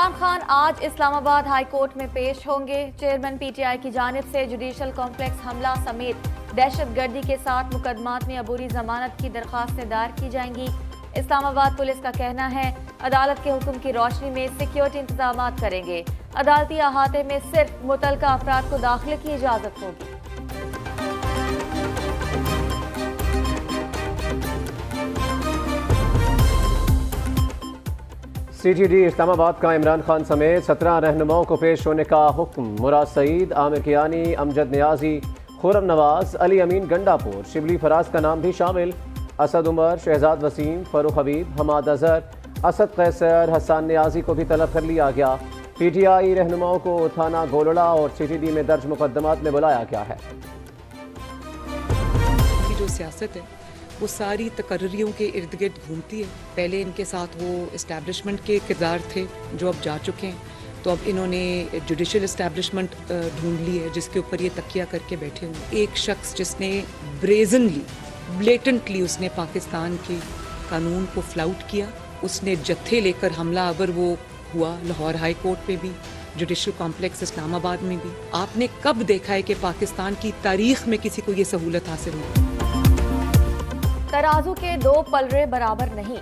इमरान खान आज Islamabad high court में पेश होंगे। चेयरमैन पीटीआई की जानिब से जुडिशल कॉम्प्लेक्स हमला समेत दहशतगर्दी के 7 मुकदमात में अबूरी जमानत की दरख्वास्तें दायर की जाएंगी। इस्लामाबाद पुलिस का कहना है अदालत के हुक्म की रोशनी में सिक्योरिटी इंतजाम करेंगे। अदालती अहाते में सिर्फ मुतलका अफराद को दाखिले की इजाजत होगी। CTD इस्लामाबाद का इमरान खान समेत 17 रहनुमाओं को पेश होने का हुक्म। मुराद सईद, आमिर कियानी, अमजद नियाजी, खुर्रम नवाज, अली अमीन गंडापुर, शिबली फराज का नाम भी शामिल। असद उमर, शहजाद वसीम, फरूख हबीब, हमाद अजहर, असद कैसर, हसन नियाजी को भी तलब कर लिया गया। PTI रहनुमाओं को थाना गोलड़ा और CTD में दर्ज मुकदमात में बुलाया गया है। जो सियासत है वो सारी तकर्रियों के इर्द गिर्द घूमती है। पहले इनके साथ वो इस्टेब्लिशमेंट के किरदार थे जो अब जा चुके हैं, तो अब इन्होंने जुडिशल इस्टेब्लिशमेंट ढूंढ ली है जिसके ऊपर ये तकिया करके बैठे हुए। एक शख्स जिसने ब्रेजनली, ब्लेटेंटली उसने पाकिस्तान के कानून को फ्लाउट किया, उसने जत्थे लेकर हमला आवर वो हुआ लाहौर हाई कोर्ट पे भी, जुडिशल कॉम्प्लेक्स इस्लामाबाद में भी। आपने कब देखा है कि पाकिस्तान की तारीख में किसी को ये सहूलत हासिल हुई? तराजू के 2 पलड़े बराबर नहीं।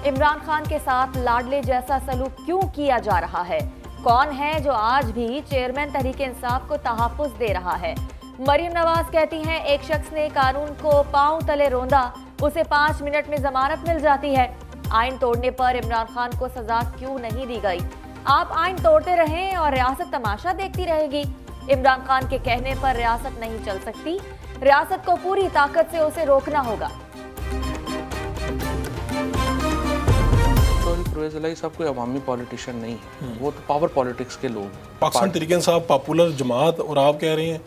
इमरान खान के साथ लाडले जैसा सलूक क्यों किया जा रहा है? कौन है जो आज भी चेयरमैन तहरीक इंसाफ को तहफ़्फ़ुज़ दे रहा है? मरियम नवाज कहती हैं एक शख्स ने कानून को पांव तले रोंदा, उसे 5 मिनट में जमानत मिल जाती है। आइन तोड़ने पर इमरान खान को सजा क्यों नहीं दी गई? आप आइन तोड़ते रहें और रियासत तमाशा देखती रहेगी। इमरान खान के कहने पर रियासत नहीं चल सकती। रियासत को पूरी ताकत से उसे रोकना होगा। परवेज़ इलाही साहब कोई अवामी पॉलिटिशियन नहीं है, वो तो पावर पॉलिटिक्स के लोग हैं। पाकिस्तान तहरीक इंसाफ पॉपुलर जमात, और आप कह रहे हैं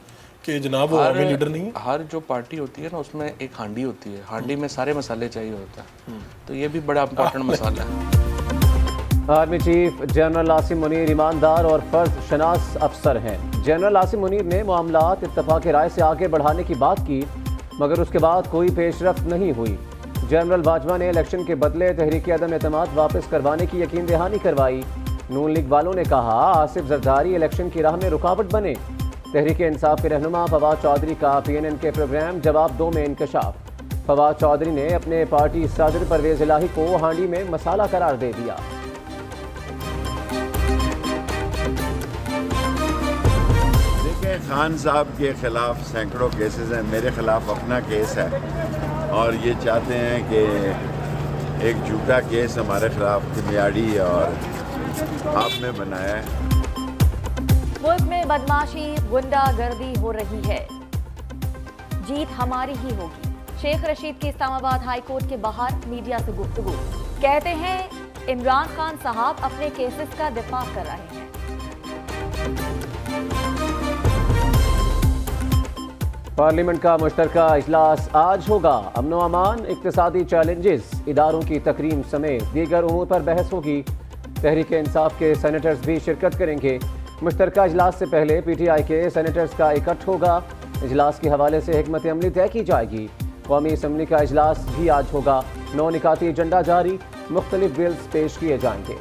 कि जनाब वो अवामी लीडर नहीं है। हर जो पार्टी होती है ना उसमें एक हांडी होती है, हांडी में सारे मसाले चाहिए होता है, तो ये भी बड़ा इंपॉर्टेंट मसाला है। Army chief general Asim Munir ईमानदार और फर्ज शनास अफसर हैं। जनरल आसिम मुनीर ने मामलात इत्तफाक राय से आगे बढ़ाने की बात की, मगर उसके बाद कोई पेशरफ्त नहीं हुई। जनरल बाजवा ने इलेक्शन के बदले तहरीक अदम एतमाद वापस करवाने की यकीन दहानी करवाई। नून लीग वालों ने कहा आसिफ जरदारी इलेक्शन की राह में रुकावट बने। तहरीक इंसाफ के रहनुमा फवाद चौधरी का PNN के प्रोग्राम जवाब 2 में इंकशाफ। फवाद चौधरी ने अपने पार्टी सदर परवेज़ इलाही को हांडी में मसाला करार दे दिया। देखिए, खान साहब के खिलाफ सैकड़ों केसेस हैं, मेरे खिलाफ अपना केस है, और ये चाहते हैं कि एक झूठा केस हमारे खिलाफ किमियाड़ी और आपने बनाया है। मुल्क में बदमाशी, गुंडागर्दी हो रही है, जीत हमारी ही होगी। शेख रशीद की इस्लामाबाद हाई कोर्ट के बाहर मीडिया से गुफ्तगू। कहते हैं इमरान खान साहब अपने केसेस का दिफा कर रहे हैं। पार्लियामेंट का मुश्तरका इजलास आज होगा। अमन व अमान, इक्तिसादी चैलेंजेस, इदारों की तकरीम समेत दीगर उमूर पर बहस होगी। तहरीक इंसाफ के सेनेटर्स भी शिरकत करेंगे। मुश्तरका इजलास से पहले PTI के सेनेटर्स का इकट्ठ होगा। इजलास के हवाले से हिकमत अमली तय की जाएगी। कौमी असम्बली का इजलास भी आज होगा। 9 निकाती एजेंडा जारी, मुख्तलिफ बिल्स पेश किए जाएंगे।